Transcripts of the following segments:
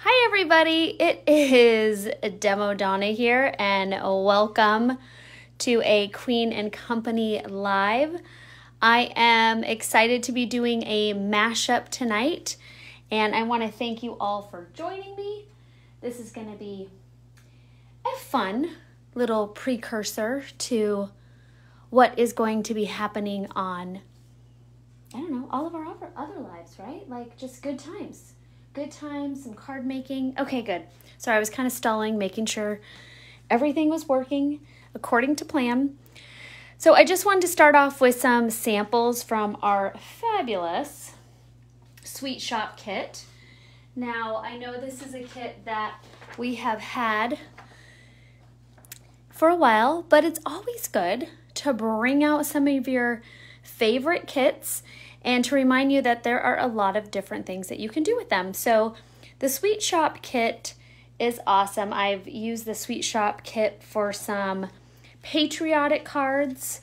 Hi everybody, it is Demo Donna here and welcome to a Queen and Company Live. I am excited to be doing a mashup tonight and I want to thank you all for joining me. This is going to be a fun little precursor to what is going to be happening on, I don't know, all of our other lives, right? Like just good times. Good times, some card making. Okay, good. Sorry, I was kind of stalling, making sure everything was working according to plan. So I just wanted to start off with some samples from our fabulous Sweet Shoppe Kit. Now, I know this is a kit that we have had for a while, but it's always good to bring out some of your favorite kits and to remind you that there are a lot of different things that you can do with them. So the Sweet Shoppe Kit is awesome. I've used the Sweet Shoppe Kit for some patriotic cards,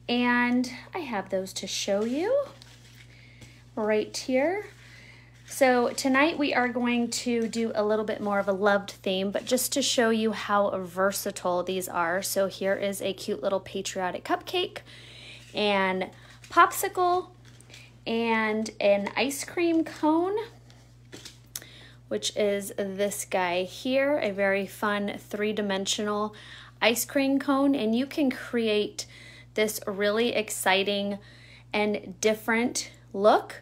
and I have those to show you right here. So tonight we are going to do a little bit more of a loved theme, but just to show you how versatile these are. So here is a cute little patriotic cupcake and popsicle, and an ice cream cone, which is this guy here, a very fun three-dimensional ice cream cone. And you can create this really exciting and different look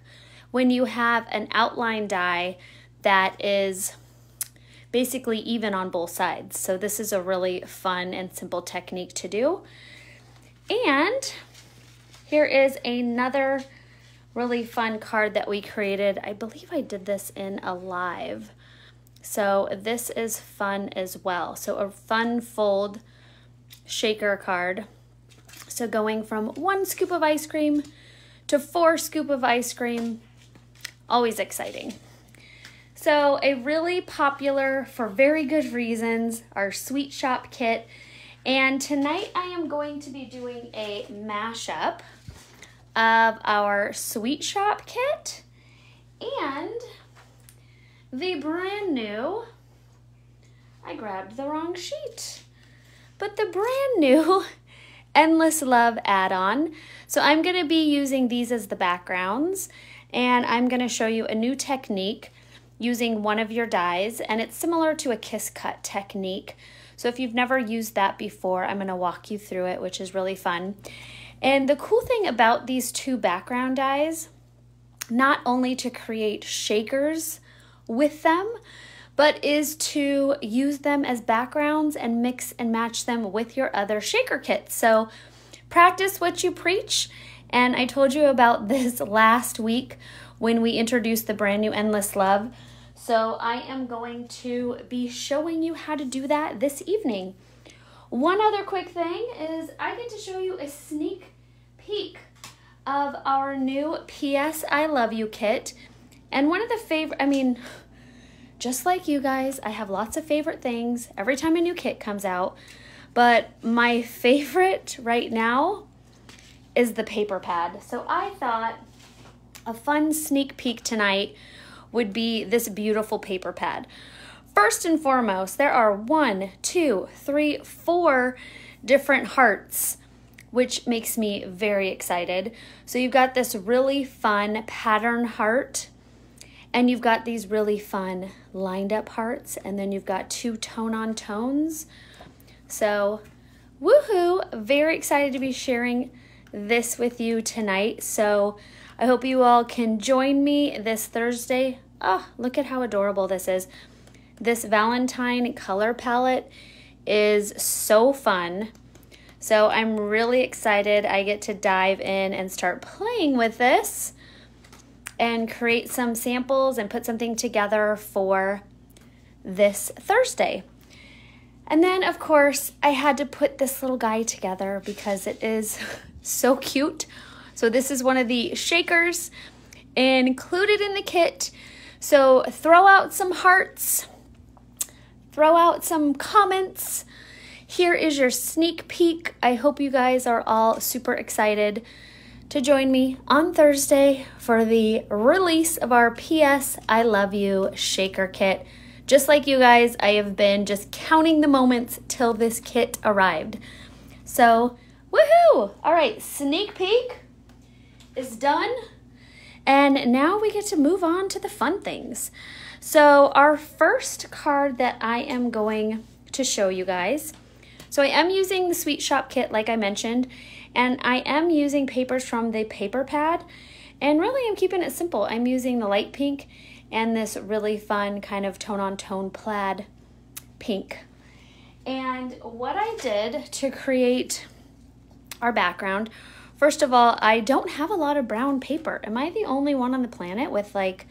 when you have an outline die that is basically even on both sides. So this is a really fun and simple technique to do. And here is another really fun card that we created. I believe I did this in a live. So this is fun as well. So a fun fold shaker card. So going from 1 scoop of ice cream to 4 scoop of ice cream, always exciting. So a really popular, for very good reasons, our Sweet Shoppe Kit. And tonight I am going to be doing a mashup of our Sweet Shoppe Kit and the brand new, I grabbed the wrong sheet, but the brand new Endless Love add-on. So I'm going to be using these as the backgrounds, and I'm going to show you a new technique using one of your dies, and it's similar to a kiss cut technique. So if you've never used that before, I'm going to walk you through it, which is really fun. And the cool thing about these two background dies, not only to create shakers with them, but is to use them as backgrounds and mix and match them with your other shaker kits. So practice what you preach. And I told you about this last week when we introduced the brand new Endless Love. So I am going to be showing you how to do that this evening. One other quick thing is I get to show you a sneak peek of our new P.S. I Love You kit. And one of the favorite, just like you guys, I have lots of favorite things every time a new kit comes out. But my favorite right now is the paper pad. So I thought a fun sneak peek tonight would be this beautiful paper pad. First and foremost, there are 1, 2, 3, 4 different hearts, which makes me very excited. So you've got this really fun pattern heart, and you've got these really fun lined up hearts, and then you've got 2 tone-on tones. So woohoo, very excited to be sharing this with you tonight. So I hope you all can join me this Thursday. Oh, look at how adorable this is. This Valentine color palette is so fun. So I'm really excited I get to dive in and start playing with this and create some samples and put something together for this Thursday. And then, of course, I had to put this little guy together because it is so cute. So this is one of the shakers included in the kit. So throw out some hearts, throw out some comments. Here is your sneak peek. I hope you guys are all super excited to join me on Thursday for the release of our P.S. I Love You shaker kit. Just like you guys, I have been just counting the moments till this kit arrived. So, woohoo! All right, sneak peek is done. And now we get to move on to the fun things. So our first card that I am going to show you guys. So I am using the Sweet Shoppe Kit like I mentioned, and I am using papers from the paper pad. And really I'm keeping it simple. I'm using the light pink and this really fun kind of tone-on-tone plaid pink. And what I did to create our background, first of all, I don't have a lot of brown paper. Am I the only one on the planet with like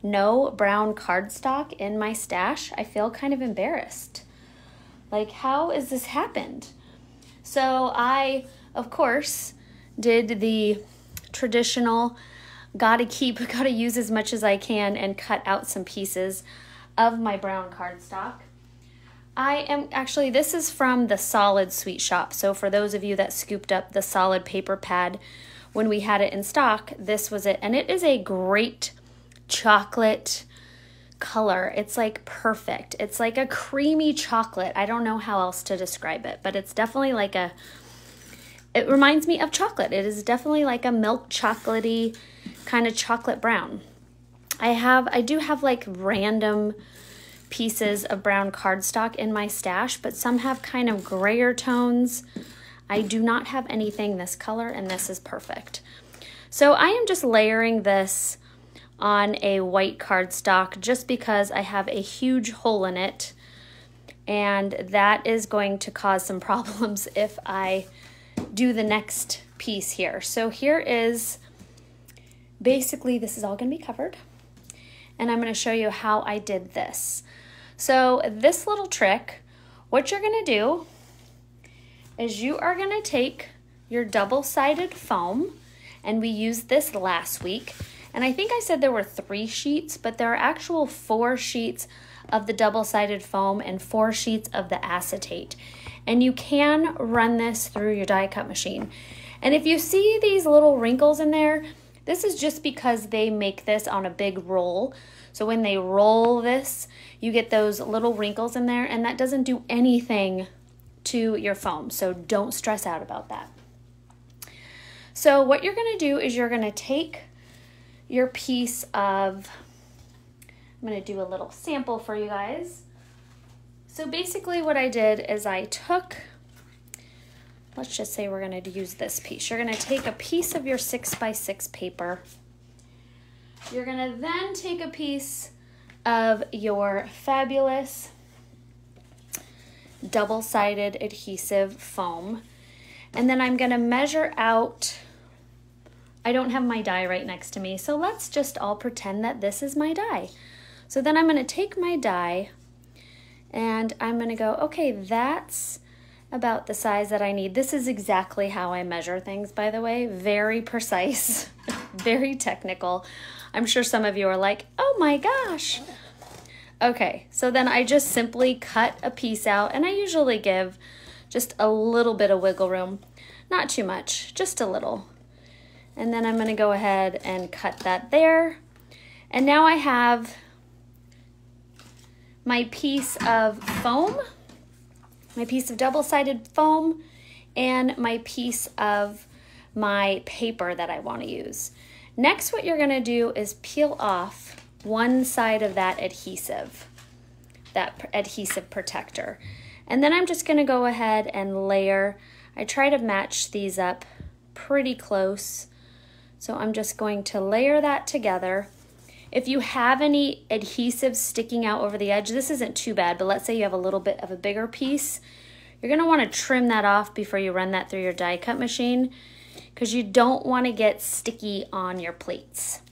no brown cardstock in my stash? I feel kind of embarrassed. Like, how has this happened? So I, of course, did the traditional gotta use as much as I can and cut out some pieces of my brown cardstock. This is from the solid Sweet Shoppe. So for those of you that scooped up the solid paper pad when we had it in stock, this was it. And it is a great chocolate color. It's like perfect. It's like a creamy chocolate. I don't know how else to describe it, but it's definitely like it reminds me of chocolate. It is definitely like a milk chocolatey kind of chocolate brown. I do have like random pieces of brown cardstock in my stash, but some have kind of grayer tones. I do not have anything this color, and this is perfect. So I am just layering this on a white cardstock just because I have a huge hole in it, and that is going to cause some problems if I do the next piece here. So here is basically, this is all going to be covered, and I'm going to show you how I did this. So this little trick, what you're going to do is you are going to take your double-sided foam, and we used this last week, and I think I said there were 3 sheets, but there are actual 4 sheets of the double-sided foam and 4 sheets of the acetate. And you can run this through your die cut machine. And if you see these little wrinkles in there, this is just because they make this on a big roll. So when they roll this, you get those little wrinkles in there, and that doesn't do anything to your foam. So don't stress out about that. So what you're going to do is you're going to take your piece of, I'm going to do a little sample for you guys. So basically what I did is I took, let's just say we're going to use this piece. You're going to take a piece of your 6x6 paper. You're going to then take a piece of your fabulous double-sided adhesive foam, and then I'm going to measure out, I don't have my die right next to me, so let's just all pretend that this is my die. So then I'm going to take my die and I'm going to go, okay, that's about the size that I need. This is exactly how I measure things, by the way. Very precise, very technical. I'm sure some of you are like, oh my gosh. Okay, so then I just simply cut a piece out, and I usually give just a little bit of wiggle room. Not too much, just a little. And then I'm going to go ahead and cut that there. And now I have my piece of foam, my piece of double-sided foam, and my piece of my paper that I want to use. Next, what you're going to do is peel off one side of that adhesive protector. And then I'm just going to go ahead and layer. I try to match these up pretty close. So I'm just going to layer that together. If you have any adhesive sticking out over the edge, this isn't too bad, but let's say you have a little bit of a bigger piece. You're going to want to trim that off before you run that through your die cut machine, because you don't want to get sticky on your plates.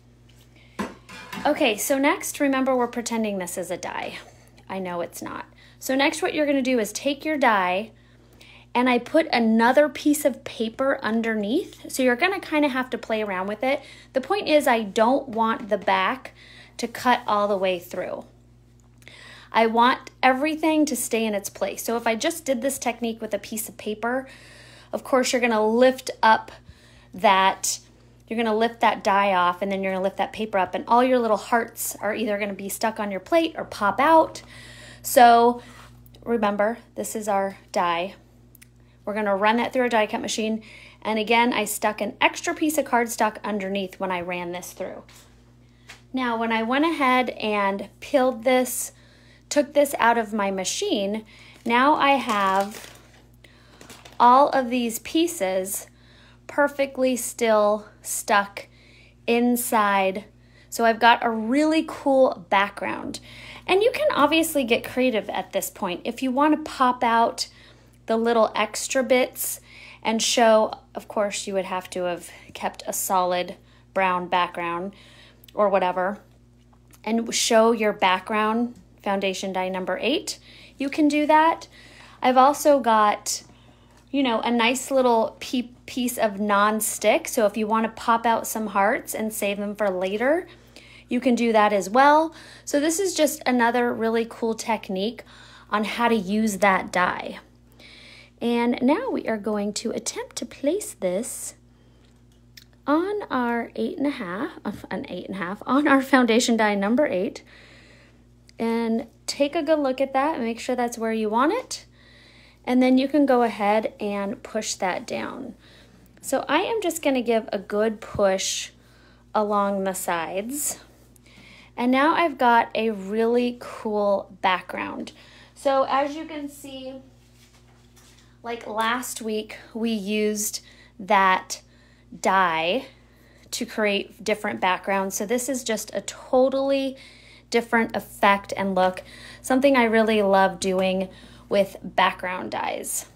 Okay, so next, remember we're pretending this is a die. I know it's not. So next what you're going to do is take your die, and I put another piece of paper underneath. So you're going to kind of have to play around with it. The point is I don't want the back to cut all the way through. I want everything to stay in its place. So if I just did this technique with a piece of paper, of course you're going to lift up that you're gonna lift that die off, and then you're gonna lift that paper up, and all your little hearts are either gonna be stuck on your plate or pop out. So remember, this is our die. We're gonna run that through a die cut machine. And again, I stuck an extra piece of cardstock underneath when I ran this through. Now, when I went ahead and peeled this, took this out of my machine, now I have all of these pieces perfectly still stuck inside. So I've got a really cool background. And you can obviously get creative at this point. If you want to pop out the little extra bits and show, of course, you would have to have kept a solid brown background or whatever, and show your background foundation die number 8. You can do that. I've also got, you know, a nice little piece of non-stick. So if you want to pop out some hearts and save them for later, you can do that as well. So this is just another really cool technique on how to use that die. And now we are going to attempt to place this on our 8.5, on our foundation die number 8. And take a good look at that and make sure that's where you want it. And then you can go ahead and push that down. So I am just going to give a good push along the sides. And now I've got a really cool background. So as you can see, like last week, we used that die to create different backgrounds. So this is just a totally different effect and look. Something I really love doing with background dies.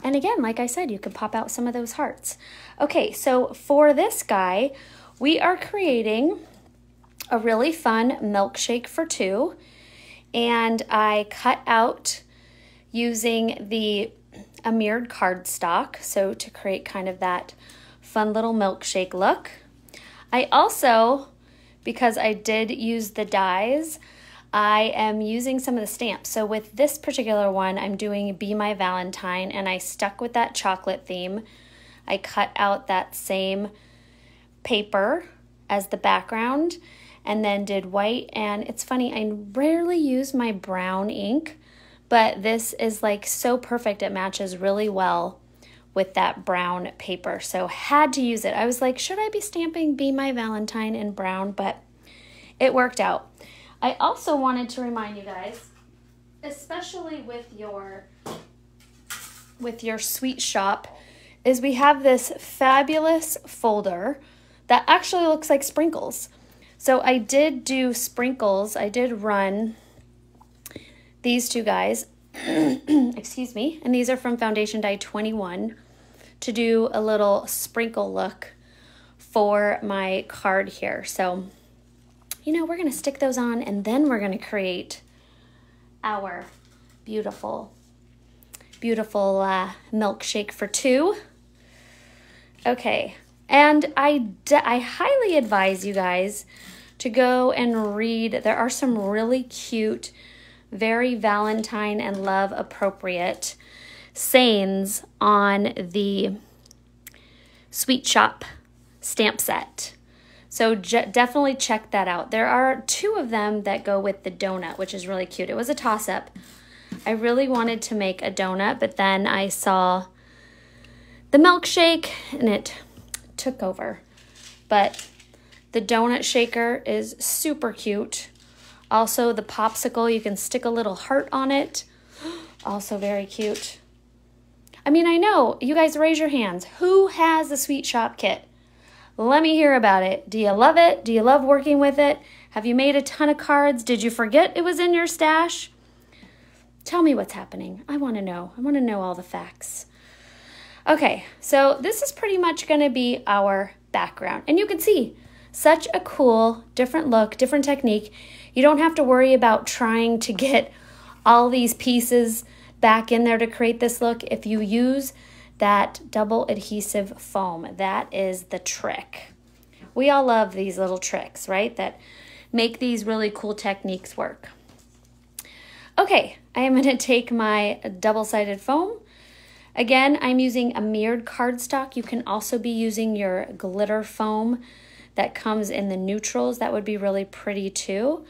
And again, like I said, you can pop out some of those hearts. Okay, so for this guy, we are creating a really fun milkshake for 2. And I cut out using the mirrored cardstock, so to create kind of that fun little milkshake look. I also, because I did use the dies, I am using some of the stamps. So with this particular one, I'm doing Be My Valentine, and I stuck with that chocolate theme. I cut out that same paper as the background, and then did white. And it's funny, I rarely use my brown ink, but this is like so perfect. It matches really well with that brown paper. So had to use it. I was like, should I be stamping Be My Valentine in brown? But it worked out. I also wanted to remind you guys, especially with your Sweet Shop, is we have this fabulous folder that actually looks like sprinkles. So I did do sprinkles. I did run these 2 guys, excuse me, and these are from Foundation Die 21 to do a little sprinkle look for my card here. So, you know, we're going to stick those on, and then we're going to create our beautiful, beautiful milkshake for 2. Okay, and I highly advise you guys to go and read. There are some really cute, very Valentine and love appropriate sayings on the Sweet Shop stamp set. So definitely check that out. There are 2 of them that go with the donut, which is really cute. It was a toss-up. I really wanted to make a donut, but then I saw the milkshake and it took over. But the donut shaker is super cute. Also, the popsicle, you can stick a little heart on it. Also very cute. I mean, I know, you guys raise your hands. Who has the Sweet Shoppe Kit? Let me hear about it. Do you love it? Do you love working with it? Have you made a ton of cards? Did you forget it was in your stash? Tell me what's happening. I want to know. I want to know all the facts. Okay, so this is pretty much going to be our background. And you can see, such a cool, different look, different technique. You don't have to worry about trying to get all these pieces back in there to create this look. If you use that double adhesive foam, that is the trick. We all love these little tricks, right? That make these really cool techniques work. Okay, I am going to take my double-sided foam Again, I'm using a mirrored cardstock. You can also be using your glitter foam that comes in the neutrals. That would be really pretty too.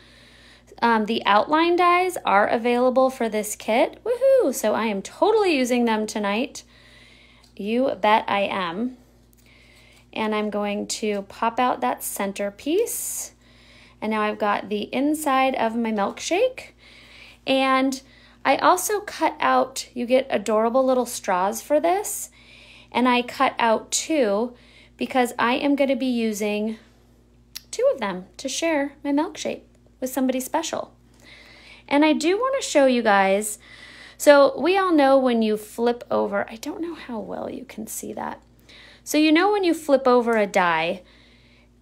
The outline dies are available for this kit. Woohoo! So I am totally using them tonight. You bet I am. And I'm going to pop out that center piece. And now I've got the inside of my milkshake. And I also cut out, you get adorable little straws for this. And I cut out 2 because I am going to be using 2 of them to share my milkshake with somebody special. And I do want to show you guys, so we all know when you flip over, I don't know how well you can see that. So you know when you flip over a die,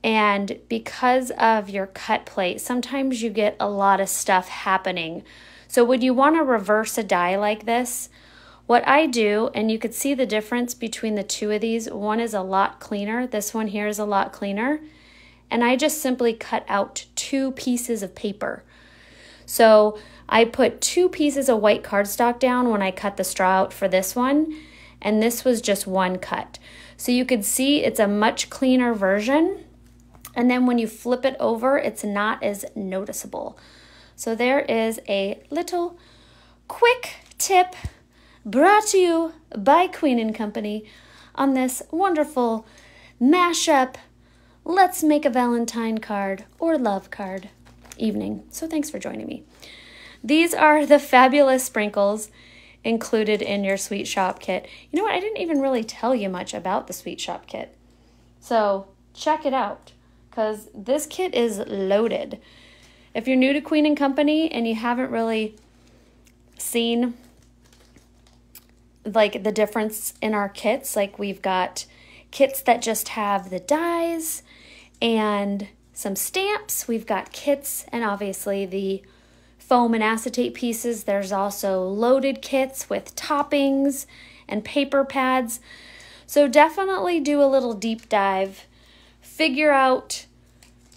and because of your cut plate, sometimes you get a lot of stuff happening. So when you want to reverse a die like this, what I do, and you could see the difference between the 2 of these, one is a lot cleaner, this one here is a lot cleaner, and I just simply cut out 2 pieces of paper. So I put 2 pieces of white cardstock down when I cut the straw out for this one, and this was just 1 cut. So you could see it's a much cleaner version, and then when you flip it over, it's not as noticeable. So there is a little quick tip brought to you by Queen & Company on this wonderful mashup, let's make a Valentine card or love card evening. So thanks for joining me. These are the fabulous sprinkles included in your Sweet Shoppe Kit. You know what? I didn't even really tell you much about the Sweet Shoppe Kit. So check it out because this kit is loaded. If you're new to Queen & Company and you haven't really seen like the difference in our kits, like we've got kits that just have the dies and some stamps. We've got kits and obviously the foam and acetate pieces. There's also loaded kits with toppings and paper pads. So definitely do a little deep dive. Figure out,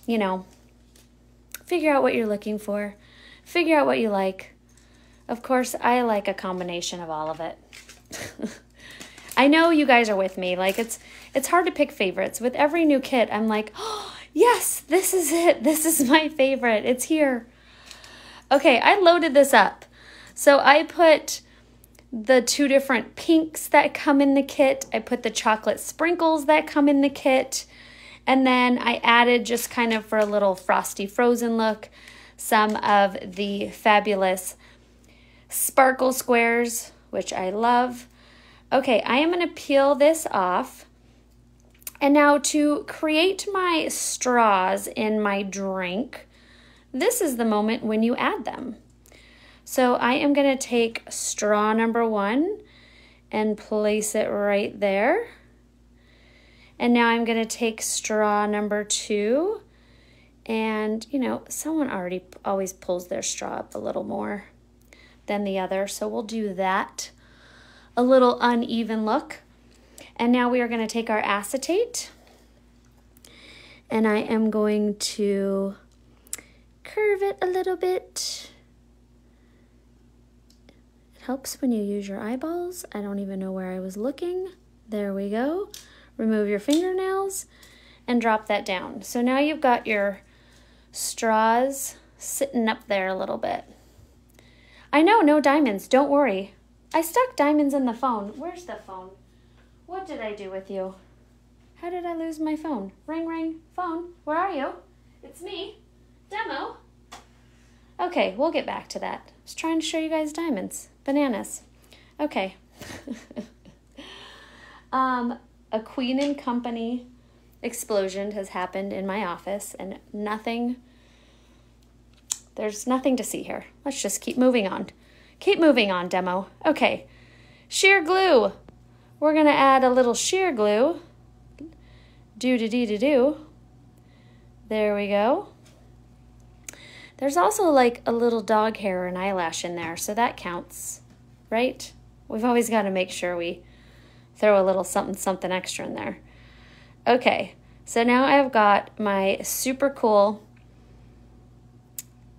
you know, figure out what you're looking for. Figure out what you like. Of course, I like a combination of all of it. I know you guys are with me. Like it's hard to pick favorites. With every new kit, I'm like, oh, yes, this is it. This is my favorite. It's here. Okay, I loaded this up. So I put the 2 different pinks that come in the kit. I put the chocolate sprinkles that come in the kit. And then I added, just kind of for a little frosty frozen look, some of the fabulous sparkle squares, which I love. Okay, I am going to peel this off. And now to create my straws in my drink, this is the moment when you add them. So I am going to take straw number 1 and place it right there. And now I'm going to take straw number 2. And, you know, someone always pulls their straw up a little more than the other. So we'll do that. A little uneven look. And now we are going to take our acetate. And I am going to curve it a little bit. It helps when you use your eyeballs. I don't even know where I was looking. There we go. Remove your fingernails and drop that down. So now you've got your straws sitting up there a little bit. I know, no diamonds, don't worry. I stuck diamonds in the phone. Where's the phone? What did I do with you? How did I lose my phone? Ring, ring, phone, where are you? It's me, Demo. Okay, we'll get back to that. I was trying to show you guys diamonds, bananas. Okay. A Queen & Company explosion has happened in my office and there's nothing to see here. Let's just keep moving on. Keep moving on, Demo. Okay, sheer glue. We're gonna add a little sheer glue. Do-do-do-do-do. There we go. There's also like a little dog hair or an eyelash in there, so that counts, right? We've always got to make sure we throw a little something extra in there. Okay, so now I've got my super cool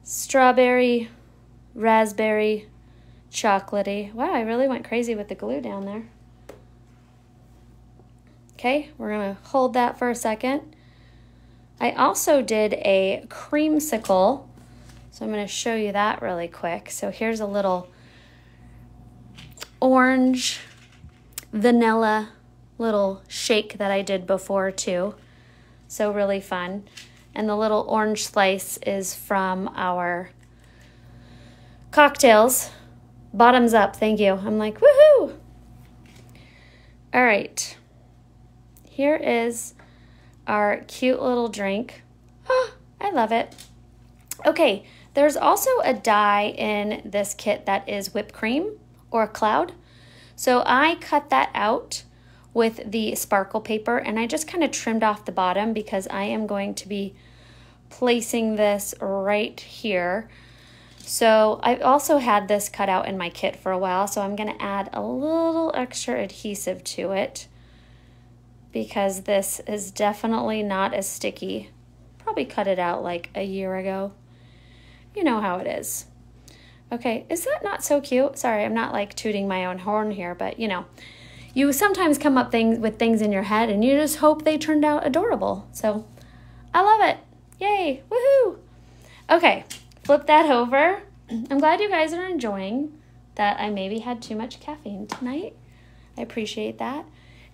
strawberry, raspberry, chocolatey. Wow, I really went crazy with the glue down there. Okay, we're gonna hold that for a second. I also did a creamsicle, so I'm gonna show you that really quick. So here's a little orange vanilla little shake that I did before too. So really fun. And the little orange slice is from our cocktails. Bottoms up, thank you. I'm like, woohoo! All right, here is our cute little drink. Oh, I love it. Okay, there's also a dye in this kit that is whipped cream or a cloud. So I cut that out with the sparkle paper and I just kind of trimmed off the bottom because I am going to be placing this right here. So I've also had this cut out in my kit for a while, so I'm gonna add a little extra adhesive to it because this is definitely not as sticky. Probably cut it out like a year ago. You know how it is. Okay, is that not so cute? Sorry, I'm not like tooting my own horn here, but you know, you sometimes come up with things in your head and you just hope they turned out adorable. So I love it. Yay, woohoo. Okay, flip that over. I'm glad you guys are enjoying that. I maybe had too much caffeine tonight. I appreciate that.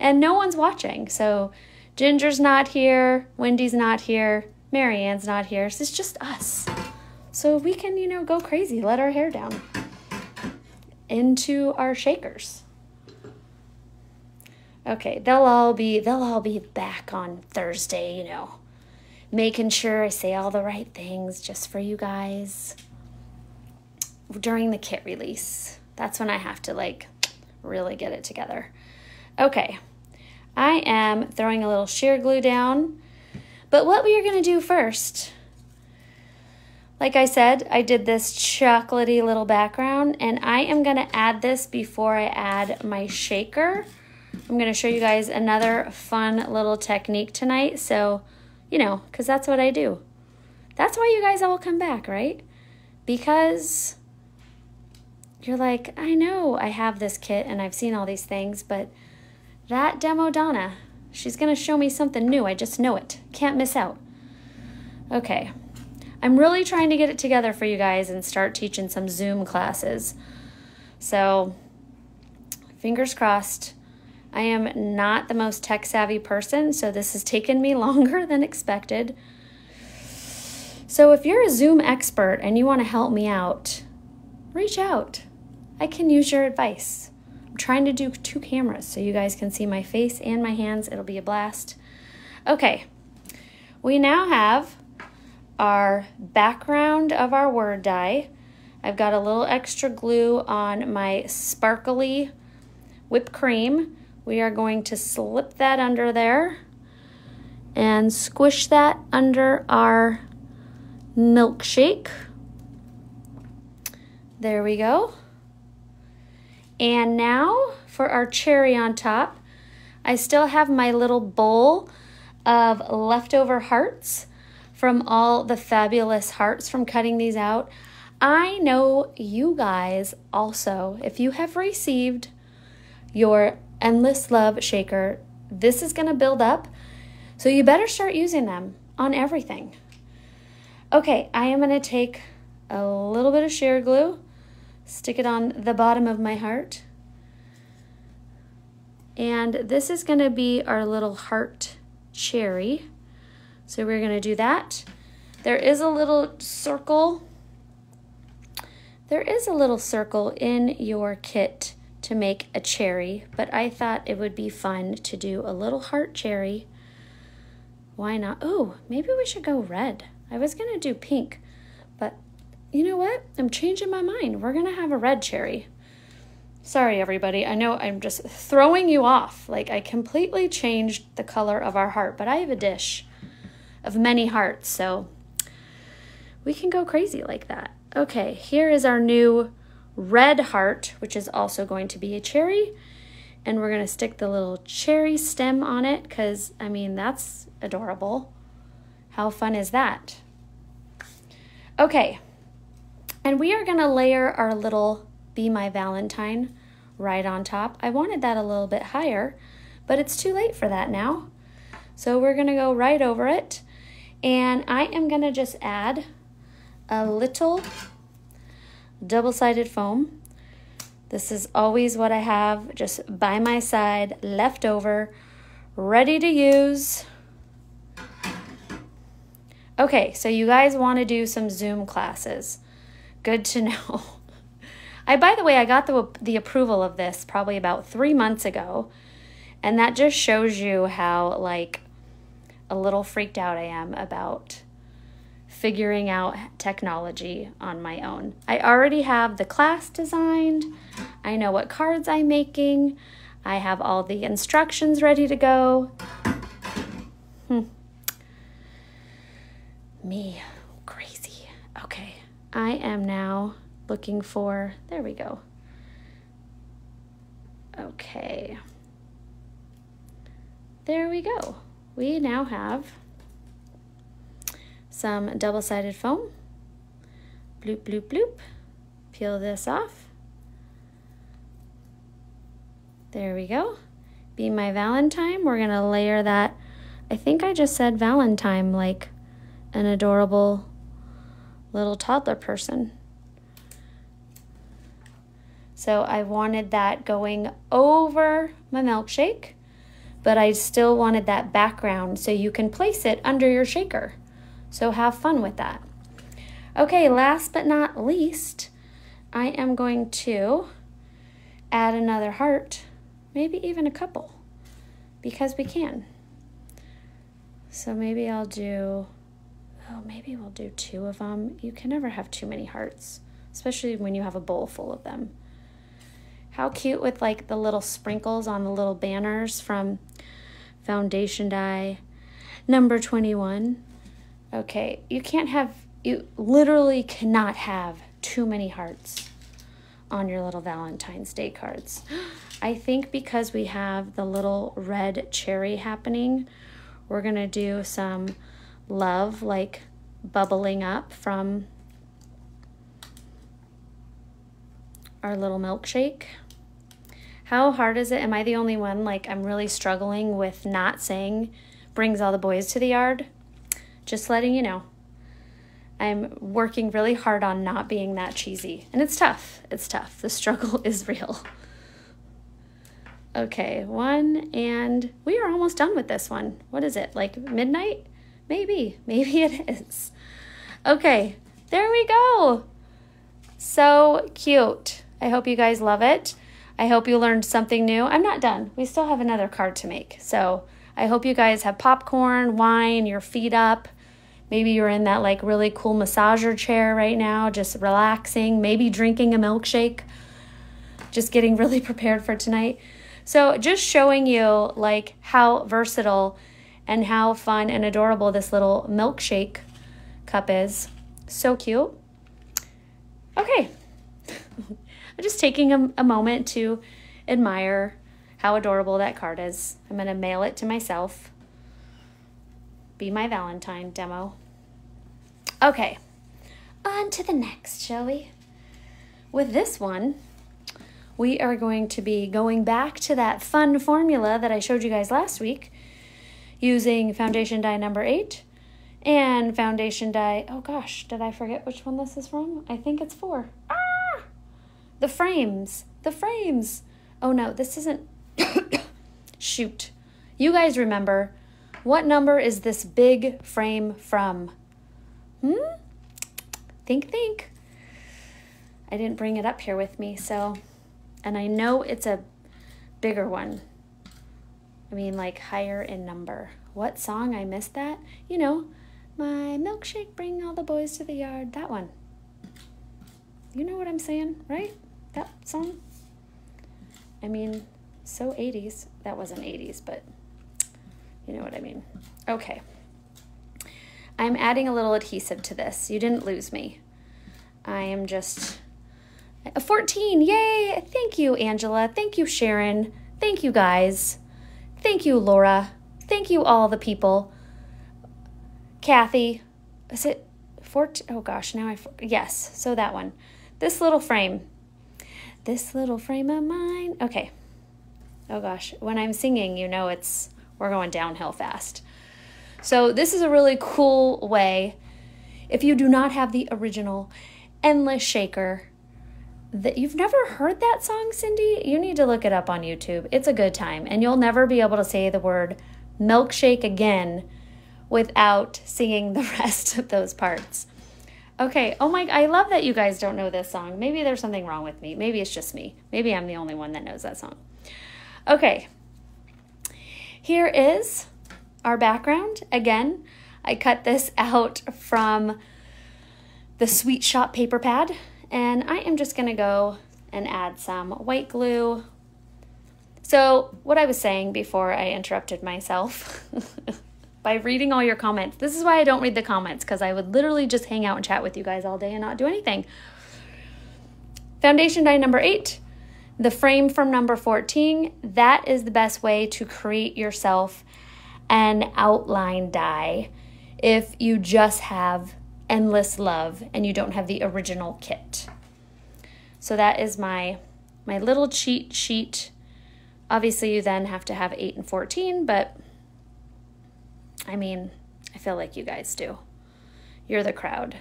And no one's watching. So Ginger's not here, Wendy's not here, Marianne's not here. So it's just us. So we can, you know, go crazy, let our hair down into our shakers. Okay, they'll all be back on Thursday, you know, making sure I say all the right things just for you guys during the kit release. That's when I have to like really get it together. Okay, I am throwing a little sheer glue down, but what we are gonna do first, like I said, I did this chocolatey little background and I am gonna add this before I add my shaker. I'm gonna show you guys another fun little technique tonight. So, you know, cause that's what I do. That's why you guys all come back, right? Because you're like, I know I have this kit and I've seen all these things, but that Demo Donna, she's gonna show me something new. I just know it, can't miss out. Okay. I'm really trying to get it together for you guys and start teaching some Zoom classes. So, fingers crossed. I am not the most tech savvy person, so this has taken me longer than expected. So if you're a Zoom expert and you want to help me out, reach out. I can use your advice. I'm trying to do 2 cameras so you guys can see my face and my hands. It'll be a blast. Okay, we now have our background of our word die. I've got a little extra glue on my sparkly whipped cream. We are going to slip that under there and squish that under our milkshake. There we go. And now for our cherry on top, I still have my little bowl of leftover hearts from all the fabulous hearts from cutting these out. I know you guys also, if you have received your Endless Love shaker, this is gonna build up, so you better start using them on everything. Okay, I am gonna take a little bit of sheer glue, stick it on the bottom of my heart, and this is gonna be our little heart cherry. So we're gonna do that. There is a little circle. There is a little circle in your kit to make a cherry, but I thought it would be fun to do a little heart cherry. Why not? Oh, maybe we should go red. I was gonna do pink, but you know what? I'm changing my mind. We're gonna have a red cherry. Sorry, everybody. I know I'm just throwing you off. Like I completely changed the color of our heart, but I have a dish of many hearts, so we can go crazy like that. Okay, here is our new red heart, which is also going to be a cherry, and we're gonna stick the little cherry stem on it because, I mean, that's adorable. How fun is that? Okay, and we are gonna layer our little Be My Valentine right on top. I wanted that a little bit higher, but it's too late for that now. So we're gonna go right over it, and I am gonna just add a little double-sided foam. This is always what I have just by my side, left over, ready to use. Okay, so you guys want to do some Zoom classes. Good to know. By the way, I got the approval of this probably about 3 months ago, and that just shows you how like a little freaked out I am about figuring out technology on my own. I already have the class designed. I know what cards I'm making. I have all the instructions ready to go. Me, crazy. Okay, I am now looking for, there we go. Okay. There we go. We now have some double-sided foam. Bloop, bloop, bloop. Peel this off. There we go. Be My Valentine. We're gonna layer that. I think I just said Valentine like an adorable little toddler person. So I wanted that going over my milkshake, but I still wanted that background so you can place it under your shaker. So have fun with that. Okay, last but not least, I am going to add another heart, maybe even a couple, because we can. So maybe I'll do, oh, maybe we'll do 2 of them. You can never have too many hearts, especially when you have a bowl full of them. How cute with like the little sprinkles on the little banners from Foundation Die number 21. Okay, you literally cannot have too many hearts on your little Valentine's Day cards. I think because we have the little red cherry happening, we're gonna do some love like bubbling up from our little milkshake. How hard is it? Am I the only one? Like, I'm really struggling with not saying brings all the boys to the yard. Just letting you know. I'm working really hard on not being that cheesy. And it's tough. It's tough. The struggle is real. Okay, 1, and we are almost done with this one. What is it, like midnight? Maybe it is. Okay, there we go. So cute. I hope you guys love it. I hope you learned something new. I'm not done. We still have another card to make. So I hope you guys have popcorn, wine, your feet up. Maybe you're in that like really cool massager chair right now, just relaxing, maybe drinking a milkshake, just getting really prepared for tonight. So just showing you like how versatile and how fun and adorable this little milkshake cup is. So cute. Okay. I'm just taking a moment to admire how adorable that card is. I'm going to mail it to myself. Be My Valentine demo. Okay, on to the next, shall we? With this one, we are going to be going back to that fun formula that I showed you guys last week using Foundation Die number 8 and Foundation Die, oh gosh, did I forget which one this is from? I think it's 4. The frames. Oh no, this isn't, shoot. You guys remember, what number is this big frame from? Think. I didn't bring it up here with me, so, and I know it's a bigger one. I mean, like higher in number. What song? I missed that. You know, my milkshake, bring all the boys to the yard. That one. You know what I'm saying, right? That song? I mean, so 80s. That wasn't 80s, but you know what I mean. Okay. I'm adding a little adhesive to this. You didn't lose me. I am just a 14. Yay! Thank you, Angela. Thank you, Sharon. Thank you, guys. Thank you, Laura. Thank you, all the people. Kathy. Is it 14? Oh, gosh. Now yes. So that one. This little frame. This little frame of mine. Okay. Oh gosh, when I'm singing, you know we're going downhill fast. So this is a really cool way. If you do not have the original Endless Shaker, that you've never heard that song, Cindy, you need to look it up on YouTube. It's a good time, and you'll never be able to say the word milkshake again without singing the rest of those parts. Okay, oh my, I love that you guys don't know this song. Maybe there's something wrong with me. Maybe it's just me. Maybe I'm the only one that knows that song. Okay, here is our background. Again, I cut this out from the Sweet Shoppe paper pad, and I am just gonna go and add some white glue. So what I was saying before I interrupted myself by reading all your comments. This is why I don't read the comments, because I would literally just hang out and chat with you guys all day and not do anything. Foundation die number 8, the frame from number 14. That is the best way to create yourself an outline die if you just have Endless Love and you don't have the original kit. So that is my little cheat sheet. Obviously you then have to have 8 and 14, but I mean, I feel like you guys do. You're the crowd.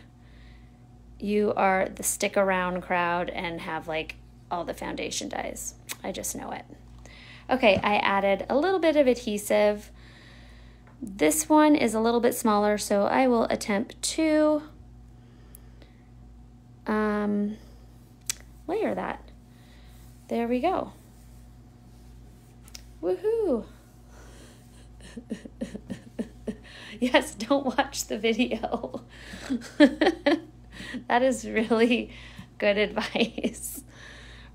You are the stick around crowd and have like all the foundation dies. I just know it. Okay, I added a little bit of adhesive. This one is a little bit smaller, so I will attempt to layer that. There we go. Woohoo! Yes, don't watch the video. That is really good advice.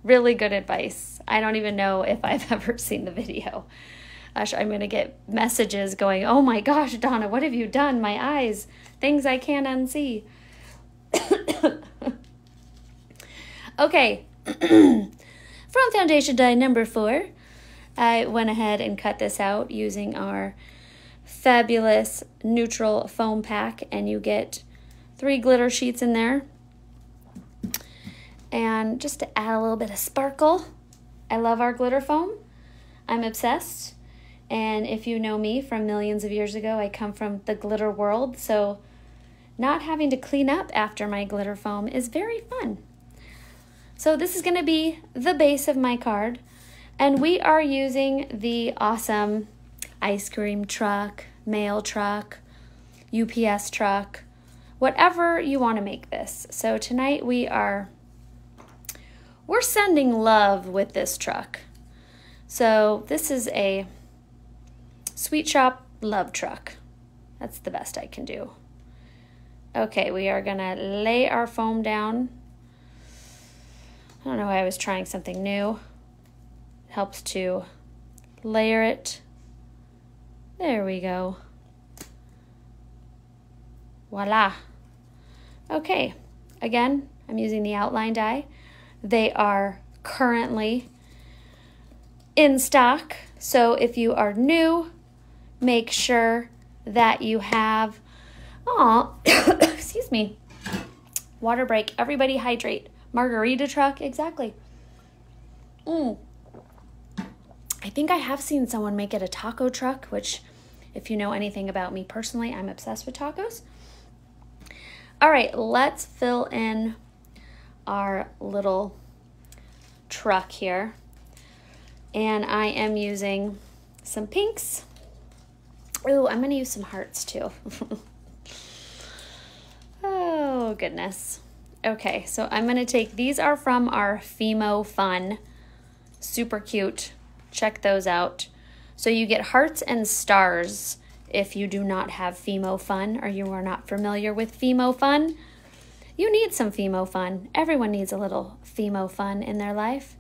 Really good advice. I don't even know if I've ever seen the video. Gosh, I'm going to get messages going, oh my gosh, Donna, what have you done? My eyes, things I can't unsee. Okay, from foundation die number 4, I went ahead and cut this out using our fabulous neutral foam pack, and you get 3 glitter sheets in there. And just to add a little bit of sparkle, I love our glitter foam. I'm obsessed. And if you know me from millions of years ago, I come from the glitter world, so not having to clean up after my glitter foam is very fun. So this is going to be the base of my card, and we are using the awesome ice cream truck, mail truck, UPS truck, whatever you want to make this. So tonight we're sending love with this truck. So this is a Sweet Shoppe love truck. That's the best I can do. Okay, we are gonna lay our foam down. I don't know why I was trying something new. It helps to layer it. There we go. Voila. Okay, again, I'm using the outline die. They are currently in stock, so if you are new, make sure that you have, excuse me, water break. Everybody hydrate. Margarita truck, exactly. I think I have seen someone make it a taco truck, which if you know anything about me personally, I'm obsessed with tacos. All right, let's fill in our little truck here. And I am using some pinks. Ooh, I'm gonna use some hearts too. Oh, goodness. Okay, so I'm gonna take, these are from our Fimo Fun. Super cute. Check those out. So you get hearts and stars if you do not have Fimo Fun or you are not familiar with Fimo Fun. You need some Fimo Fun. Everyone needs a little Fimo Fun in their life.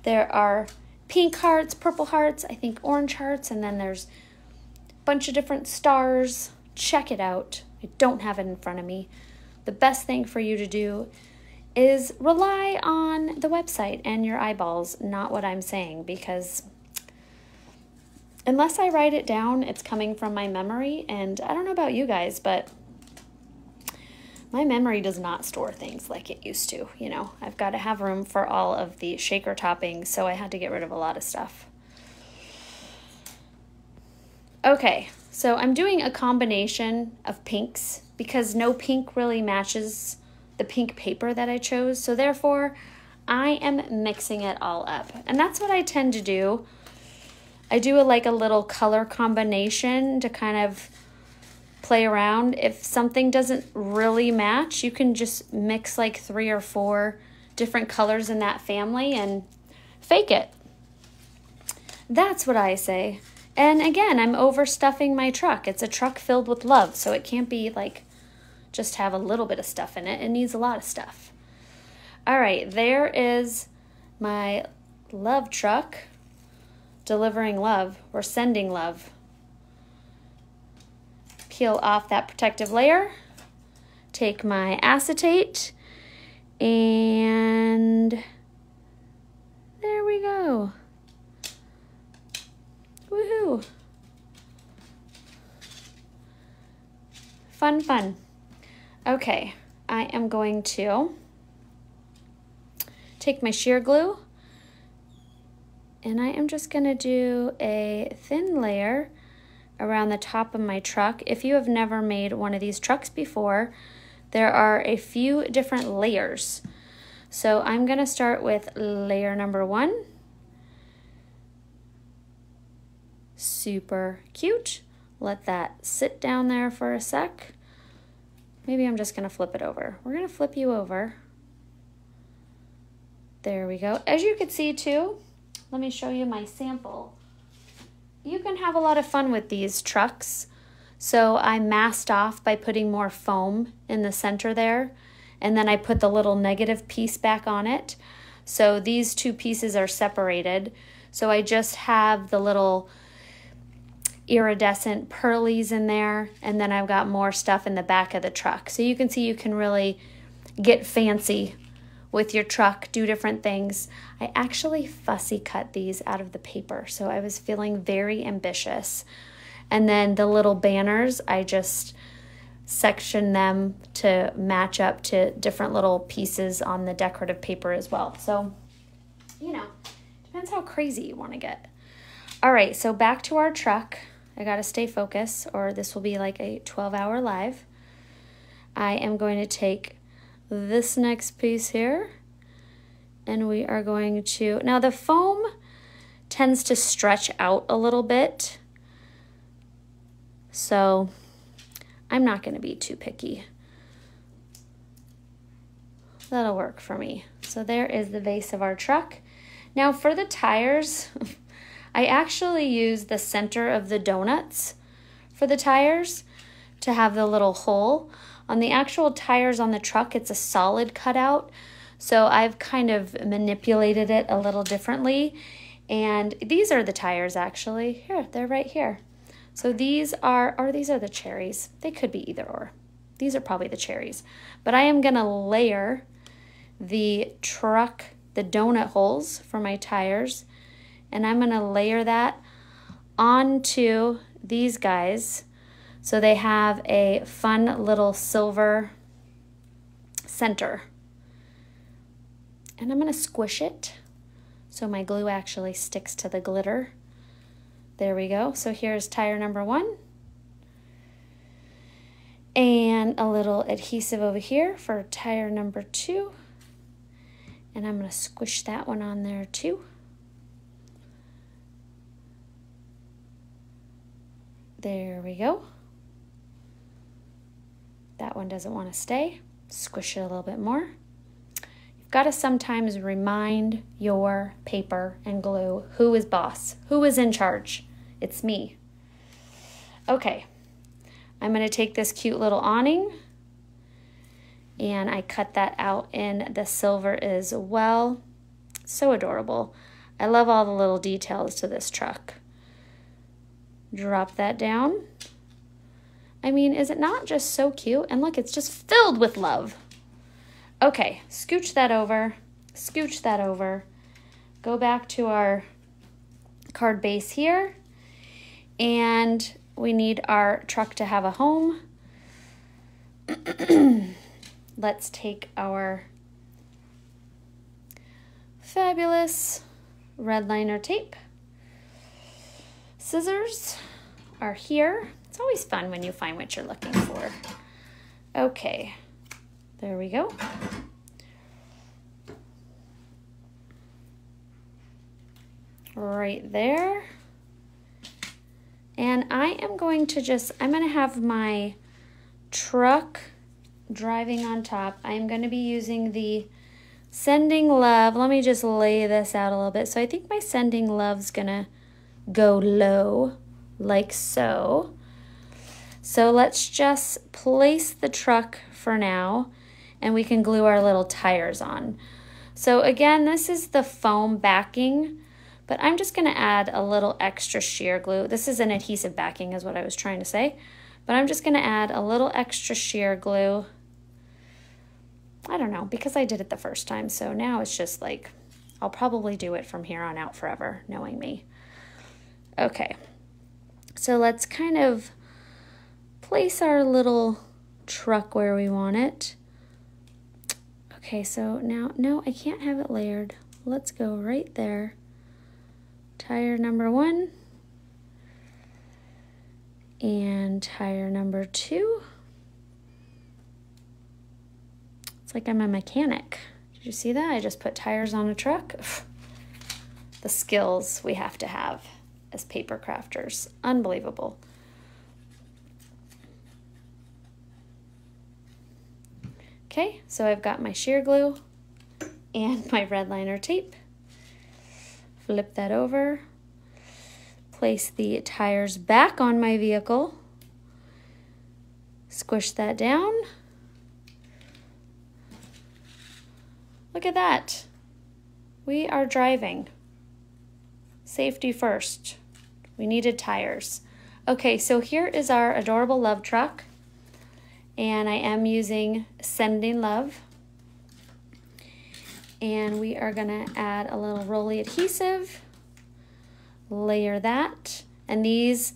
There are pink hearts, purple hearts, I think orange hearts, and then there's a bunch of different stars. Check it out. I don't have it in front of me. The best thing for you to do is rely on the website and your eyeballs, not what I'm saying, because unless I write it down, it's coming from my memory, and I don't know about you guys, but my memory does not store things like it used to. You know, I've got to have room for all of the shaker toppings, so I had to get rid of a lot of stuff. Okay, so I'm doing a combination of pinks because no pink really matches the pink paper that I chose. So therefore, I am mixing it all up. And that's what I tend to do. I do like a little color combination to kind of play around. If something doesn't really match, you can just mix like 3 or 4 different colors in that family and fake it. That's what I say. And again, I'm overstuffing my truck. It's a truck filled with love, so it can't be like just have a little bit of stuff in it. It needs a lot of stuff. All right, there is my love truck delivering love or sending love. Peel off that protective layer, take my acetate, and there we go. Woohoo! Fun, fun. Okay, I am going to take my sheer glue, and I am just going to do a thin layer around the top of my truck. If you have never made one of these trucks before, there are a few different layers. So I'm going to start with layer number 1. Super cute. Let that sit down there for a sec. Maybe I'm just going to flip it over. We're going to flip you over. There we go. As you can see too, let me show you my sample. You can have a lot of fun with these trucks. So I masked off by putting more foam in the center there, and then I put the little negative piece back on it. So these 2 pieces are separated. So I just have the little iridescent pearlies in there, and then I've got more stuff in the back of the truck. So you can see you can really get fancy with your truck, do different things. I actually fussy cut these out of the paper, so I was feeling very ambitious. And then the little banners, I just section them to match up to different little pieces on the decorative paper as well. So, you know, depends how crazy you want to get. All right, so back to our truck. I gotta stay focused or this will be like a 12-hour live. I am going to take this next piece here, and we are going to, now the foam tends to stretch out a little bit, so I'm not going to be too picky. That'll work for me. So there is the base of our truck. Now for the tires, I actually use the center of the donuts for the tires to have the little hole. On the actual tires on the truck, it's a solid cutout, so I've kind of manipulated it a little differently. And these are the tires actually. Here, they're right here. So these are the cherries. They could be either or. These are probably the cherries. But I am gonna layer the truck, the donut holes for my tires, and I'm gonna layer that onto these guys. So they have a fun little silver center. And I'm gonna squish it so my glue actually sticks to the glitter. There we go. So here's tire number 1. And a little adhesive over here for tire number 2. And I'm gonna squish that one on there too. There we go. That one doesn't want to stay. Squish it a little bit more. You've got to sometimes remind your paper and glue who is boss, who is in charge. It's me. Okay, I'm going to take this cute little awning and I cut that out in the silver as well. So adorable. I love all the little details to this truck. Drop that down. I mean, is it not just so cute? And look, it's just filled with love. Okay, scooch that over, go back to our card base here, and we need our truck to have a home. Let's take our fabulous red liner tape, scissors, are here. It's always fun when you find what you're looking for. Okay, there we go. Right there. And I am going to I'm going to have my truck driving on top. I'm going to be using the Sending Love. Let me just lay this out a little bit. So I think my Sending Love's going to go low like so. So let's just place the truck for now, and we can glue our little tires on. So again, this is the foam backing, but I'm just going to add a little extra sheer glue. This is an adhesive backing is what I was trying to say, but I'm just going to add a little extra sheer glue. I don't know, because I did it the first time, so now it's just like, I'll probably do it from here on out forever, knowing me. Okay, so let's kind of place our little truck where we want it. Okay, so now, no, I can't have it layered. Let's go right there. Tire number 1 and tire number 2. It's like I'm a mechanic. Did you see that? I just put tires on a truck. The skills we have to have as paper crafters. Unbelievable. Okay, so I've got my sheer glue and my red liner tape. Flip that over. Place the tires back on my vehicle. Squish that down. Look at that. We are driving. Safety first. We needed tires. Okay, so here is our adorable love truck. And I am using Sending Love. And we are gonna add a little rolly adhesive. Layer that. And these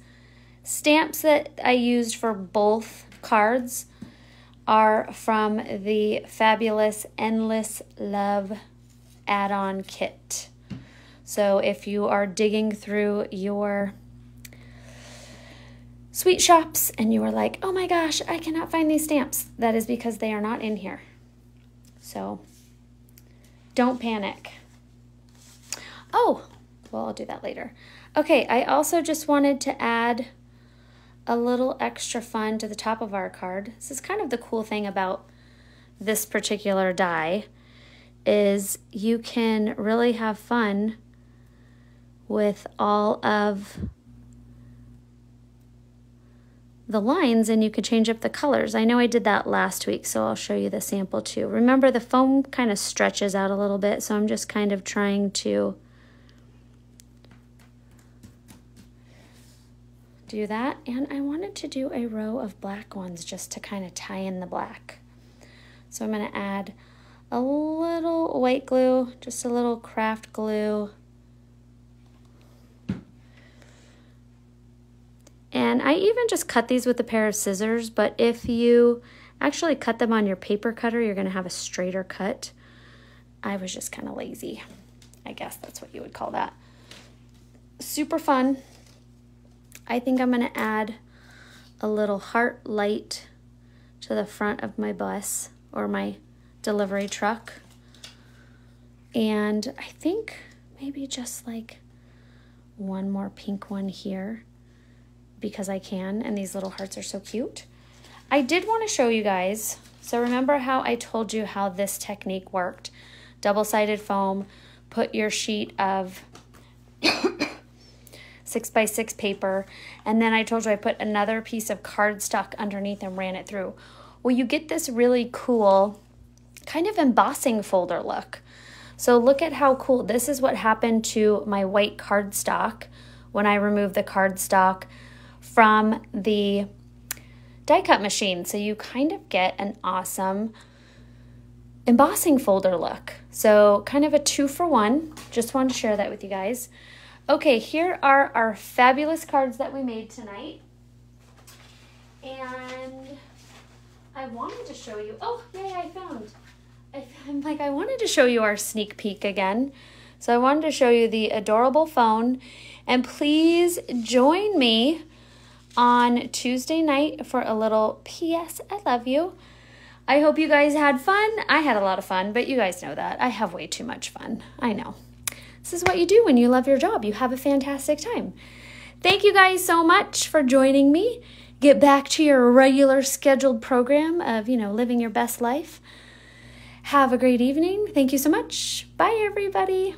stamps that I used for both cards are from the fabulous Endless Love add-on kit. So if you are digging through your sweet shops and you are like, oh my gosh, I cannot find these stamps, that is because they are not in here. So don't panic. Oh, well, I'll do that later. Okay, I also just wanted to add a little extra fun to the top of our card. This is kind of the cool thing about this particular die, is you can really have fun with all of the lines, and you could change up the colors. I know I did that last week, so I'll show you the sample too. Remember, the foam kind of stretches out a little bit, so I'm just kind of trying to do that. And I wanted to do a row of black ones just to kind of tie in the black. So I'm going to add a little white glue, just a little craft glue. And I even just cut these with a pair of scissors, but if you actually cut them on your paper cutter, you're going to have a straighter cut. I was just kind of lazy. I guess that's what you would call that. Super fun. I think I'm going to add a little heart light to the front of my bus or my delivery truck. And I think maybe just like one more pink one here, because I can, and these little hearts are so cute. I did want to show you guys, so remember how I told you how this technique worked. Double-sided foam, put your sheet of 6x6 paper, and then I told you I put another piece of cardstock underneath and ran it through. Well, you get this really cool kind of embossing folder look. So look at how cool. This is what happened to my white cardstock when I removed the cardstock from the die cut machine. So you kind of get an awesome embossing folder look. So kind of a 2-for-1. Just wanted to share that with you guys. Okay, here are our fabulous cards that we made tonight. And I wanted to show you, oh, yay, I wanted to show you our sneak peek again. So I wanted to show you the adorable phone. And please join me on Tuesday night for a little P.S. I love you. I hope you guys had fun. I had a lot of fun, but you guys know that. I have way too much fun. I know. This is what you do when you love your job. You have a fantastic time. Thank you guys so much for joining me. Get back to your regular scheduled program of, living your best life. Have a great evening. Thank you so much. Bye, everybody.